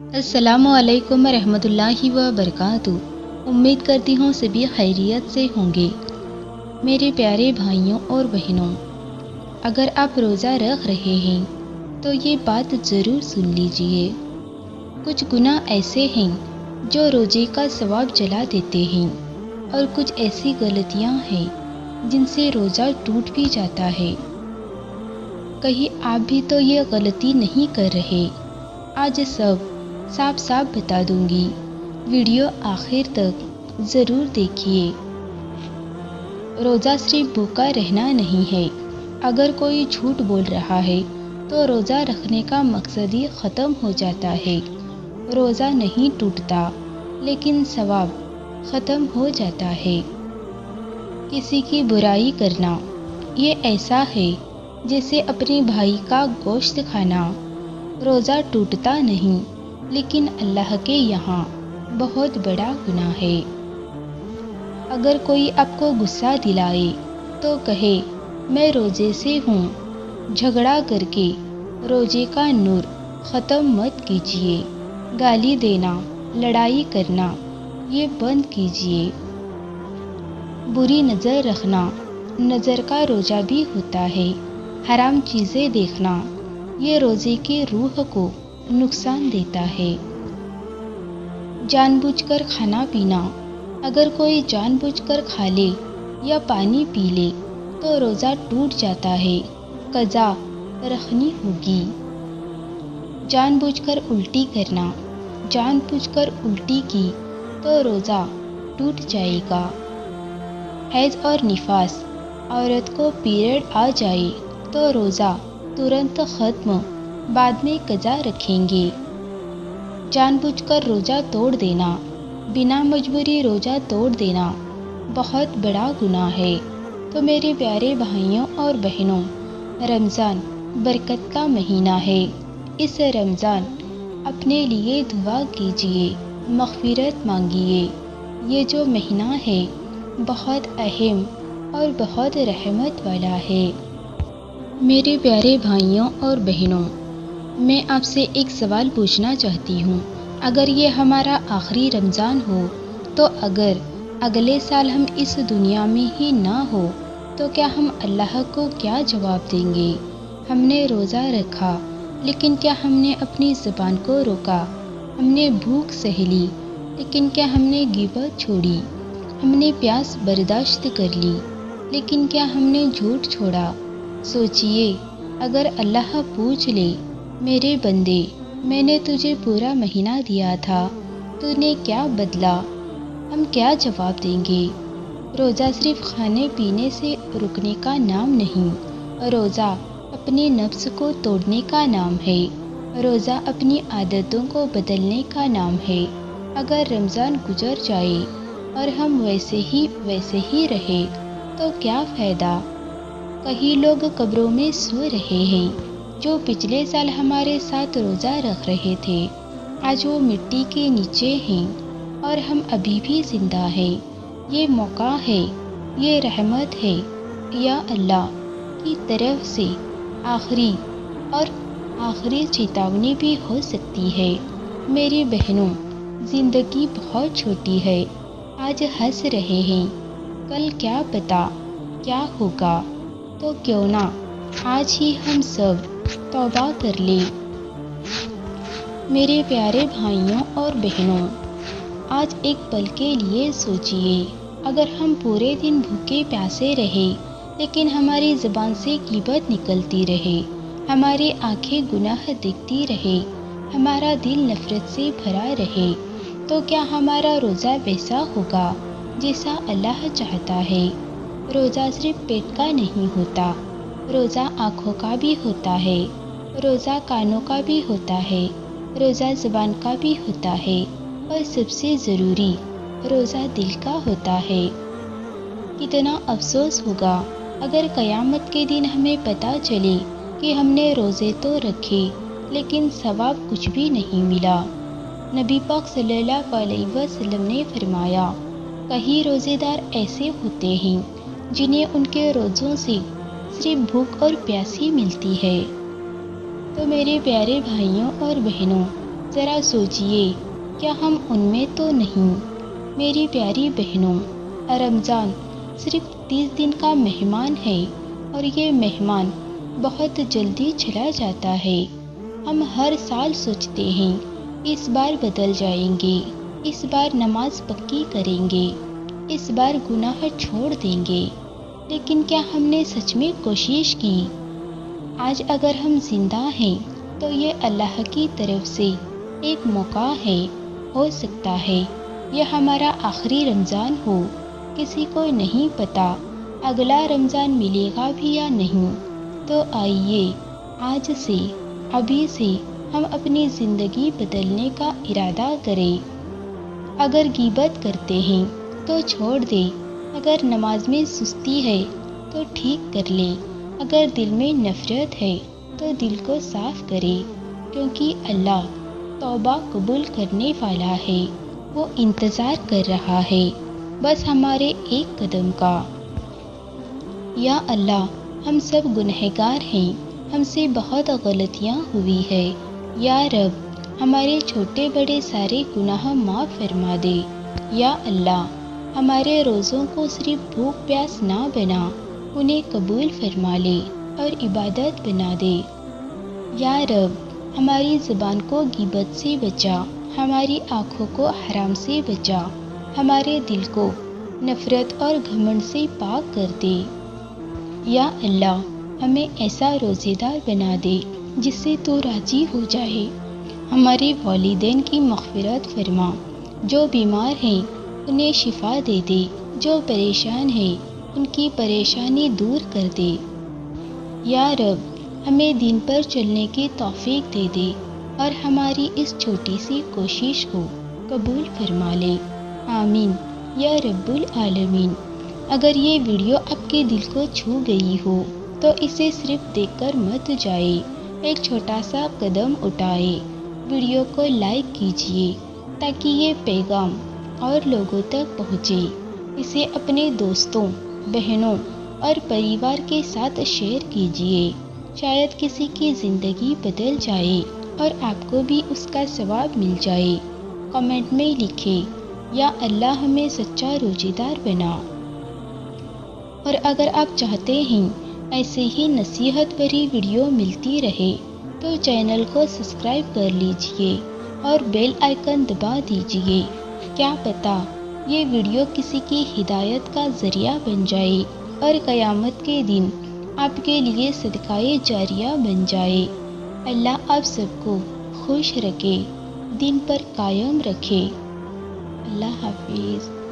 अस्सलामु अलैकुम रहमतुल्लाहि व बरकातुहू। उम्मीद करती हूँ सभी खैरियत से होंगे। मेरे प्यारे भाइयों और बहनों, अगर आप रोज़ा रख रहे हैं तो ये बात ज़रूर सुन लीजिए। कुछ गुनाह ऐसे हैं जो रोज़े का सवाब जला देते हैं और कुछ ऐसी गलतियाँ हैं जिनसे रोज़ा टूट भी जाता है। कहीं आप भी तो ये गलती नहीं कर रहे। आज सब साफ साफ बता दूंगी, वीडियो आखिर तक ज़रूर देखिए। रोज़ा सिर्फ भूखा रहना नहीं है। अगर कोई झूठ बोल रहा है तो रोज़ा रखने का मकसद ही ख़त्म हो जाता है। रोज़ा नहीं टूटता लेकिन सवाब ख़त्म हो जाता है। किसी की बुराई करना ये ऐसा है जैसे अपने भाई का गोश्त खाना। रोज़ा टूटता नहीं लेकिन अल्लाह के यहाँ बहुत बड़ा गुनाह है। अगर कोई आपको गुस्सा दिलाए तो कहे मैं रोज़े से हूँ। झगड़ा करके रोज़े का नूर ख़त्म मत कीजिए। गाली देना, लड़ाई करना ये बंद कीजिए। बुरी नज़र रखना नज़र का रोज़ा भी होता है। हराम चीज़ें देखना ये रोज़े के रूह को नुकसान देता है। जानबूझकर खाना पीना, अगर कोई जानबूझकर खा ले या पानी पी ले तो रोज़ा टूट जाता है। कज़ा रखनी होगी। जानबूझकर उल्टी करना, जानबूझकर उल्टी की तो रोज़ा टूट जाएगा। हैज़ और निफास, औरत को पीरियड आ जाए तो रोज़ा तुरंत ख़त्म, बाद में कज़ा रखेंगे। जानबूझकर रोज़ा तोड़ देना, बिना मजबूरी रोज़ा तोड़ देना बहुत बड़ा गुनाह है। तो मेरे प्यारे भाइयों और बहनों, रमज़ान बरकत का महीना है। इस रमज़ान अपने लिए दुआ कीजिए, मग़फ़िरत मांगिए। ये जो महीना है बहुत अहम और बहुत रहमत वाला है। मेरे प्यारे भाइयों और बहनों, मैं आपसे एक सवाल पूछना चाहती हूँ। अगर ये हमारा आखिरी रमज़ान हो तो अगर अगले साल हम इस दुनिया में ही ना हो तो क्या हम अल्लाह को क्या जवाब देंगे? हमने रोज़ा रखा लेकिन क्या हमने अपनी ज़ुबान को रोका? हमने भूख सह ली लेकिन क्या हमने ग़ीबत छोड़ी? हमने प्यास बर्दाश्त कर ली लेकिन क्या हमने झूठ छोड़ा? सोचिए, अगर अल्लाह पूछ ले, मेरे बंदे मैंने तुझे पूरा महीना दिया था, तूने क्या बदला? हम क्या जवाब देंगे? रोज़ा सिर्फ खाने पीने से रुकने का नाम नहीं, रोज़ा अपने नफ्स को तोड़ने का नाम है। रोज़ा अपनी आदतों को बदलने का नाम है। अगर रमज़ान गुजर जाए और हम वैसे ही रहे तो क्या फ़ायदा? कई लोग कब्रों में सो रहे हैं जो पिछले साल हमारे साथ रोज़ा रख रहे थे। आज वो मिट्टी के नीचे हैं और हम अभी भी ज़िंदा हैं। ये मौका है, ये रहमत है या अल्लाह की तरफ से आखिरी चेतावनी भी हो सकती है। मेरी बहनों, ज़िंदगी बहुत छोटी है। आज हंस रहे हैं, कल क्या पता क्या होगा। तो क्यों ना आज ही हम सब तौबा कर ले। मेरे प्यारे भाइयों और बहनों, आज एक पल के लिए सोचिए, अगर हम पूरे दिन भूखे प्यासे रहे लेकिन हमारी ज़ुबान से ग़ीबत निकलती रहे, हमारी आंखें गुनाह देखती रहे, हमारा दिल नफ़रत से भरा रहे, तो क्या हमारा रोज़ा वैसा होगा जैसा अल्लाह चाहता है? रोज़ा सिर्फ पेट का नहीं होता, रोज़ा आँखों का भी होता है, रोज़ा कानों का भी होता है, रोज़ा ज़ुबान का भी होता है और सबसे ज़रूरी रोज़ा दिल का होता है। कितना अफसोस होगा अगर क़यामत के दिन हमें पता चले कि हमने रोज़े तो रखे लेकिन सवाब कुछ भी नहीं मिला। नबी पाक सल्लल्लाहु अलैहि वसल्लम ने फरमाया, कई रोज़ेदार ऐसे होते हैं जिन्हें उनके रोज़ों से सिर्फ भूख और प्यास ही मिलती है। तो मेरे प्यारे भाइयों और बहनों, ذرا سوچئے، کیا ہم ان میں تو نہیں؟ میری پیاری بہنوں، رمضان صرف 30 دن کا مہمان ہے، اور یہ مہمان بہت جلدی چلا جاتا ہے۔ ہم ہر سال سوچتے ہیں اس بار بدل جائیں گے، اس بار نماز پکی کریں گے، اس بار گناہ چھوڑ دیں گے، لیکن کیا ہم نے سچ میں کوشش کی؟ آج اگر ہم زندہ ہیں تو یہ اللہ کی طرف سے ایک موقع ہے۔ ہو سکتا ہے یہ ہمارا آخری رمضان ہو، کسی کو نہیں پتا اگلا رمضان ملے گا بھی یا نہیں۔ تو آئیے آج سے، ابھی سے ہم اپنی زندگی بدلنے کا ارادہ کریں۔ اگر غیبت کرتے ہیں تو چھوڑ دیں، اگر نماز میں سستی ہے تو ٹھیک کر لیں، اگر دل میں نفرت ہے تو دل کو صاف کریں، کیونکہ اللہ توبہ قبول کرنے والا ہے۔ وہ انتظار کر رہا ہے بس ہمارے ایک قدم کا۔ یا اللہ، ہم سب گنہگار ہیں، ہم سے بہت غلطیاں ہوئی ہے۔ یا رب، ہمارے چھوٹے بڑے سارے گناہ معاف فرما دے۔ یا اللہ، ہمارے روزوں کو صرف بھوک پیاس نہ بنا، انہیں قبول فرما لے اور عبادت بنا دے۔ یا رب، ہماری زبان کو غیبت سے بچا، ہماری آنکھوں کو حرام سے بچا، ہمارے دل کو نفرت اور گھمنڈ سے پاک کر دے۔ یا اللہ، ہمیں ایسا روزے دار بنا دے جس سے تو راضی ہو جائے۔ ہمارے والدین کی مغفرت فرما، جو بیمار ہیں انہیں شفا دے دے، جو پریشان ہیں ان کی پریشانی دور کر دے۔ یا رب، ہمیں دین پر چلنے کی توفیق دے دے اور ہماری اس چھوٹی سی کوشش کو قبول فرما لے۔ آمین یا رب العالمین۔ اگر یہ ویڈیو آپ کے دل کو چھو گئی ہو تو اسے صرف دیکھ کر مت جائے، ایک چھوٹا سا قدم اٹھائے، ویڈیو کو لائک کیجیے تاکہ یہ پیغام اور لوگوں تک پہنچے۔ اسے اپنے دوستوں، بہنوں اور پریوار کے ساتھ شیئر کیجیے، شاید کسی کی زندگی بدل جائے اور آپ کو بھی اس کا ثواب مل جائے۔ کمنٹ میں لکھیں، یا اللہ ہمیں سچا روزے دار بنا۔ اور اگر آپ چاہتے ہیں ایسے ہی نصیحت بھری ویڈیو ملتی رہے تو چینل کو سبسکرائب کر لیجئے اور بیل آئیکن دبا دیجئے۔ کیا پتہ یہ ویڈیو کسی کی ہدایت کا ذریعہ بن جائے اور قیامت کے دن آپ کے لیے صدقہ جاریہ بن جائے۔ اللہ آپ سب کو خوش رکھے، دین پر قائم رکھے۔ اللہ حافظ۔